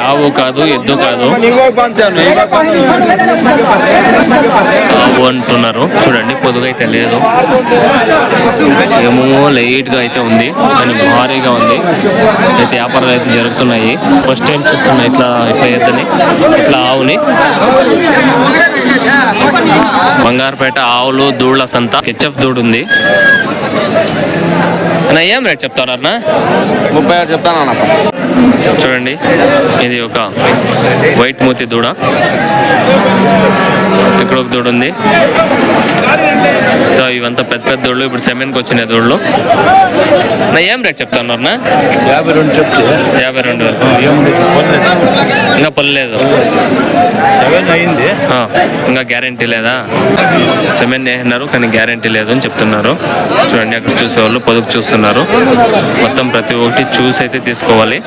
ఆవు కాదు, ఎద్దు కాదు, ఆవు అంటున్నారు. చూడండి, పొదుగైతే లేదు, ఏమో లైట్ గా అయితే ఉంది కానీ భారీగా ఉంది. అయితే వ్యాపారాలు అయితే జరుగుతున్నాయి. ఫస్ట్ టైం చూస్తున్నా ఇట్లా ఎద్దని, ఇట్లా ఆవుని. బంగారుపేట ఆవులు దూళ్ళ సంత. హెచ్ఎఫ్ దూడు ఉంది. అన్న ఏం రేట్ చెప్తారు అన్న? 36 చెప్తాను. చూడండి, ఇది ఒక వైట్ మూతి దూడ. ఇక్కడ ఒక దూడ ఉంది. ఇవంతా పెద్ద పెద్ద దూడలు. ఇప్పుడు సెమెన్కి వచ్చిన దూడలు. నా ఏం రేట్ చెప్తాను అన్న? 52 చెప్తే 52,000. ఇంకా పొల్లలేదు, 7 అయింది. ఇంకా గ్యారంటీ లేదా? సెమెన్ వేసినారు కానీ గ్యారంటీ లేదు అని చెప్తున్నారు. చూడండి, అక్కడ చూసేవాళ్ళు పొదుపు చూస్తున్నారు. మొత్తం ప్రతి ఒక్కటి చూసి అయితే తీసుకోవాలి.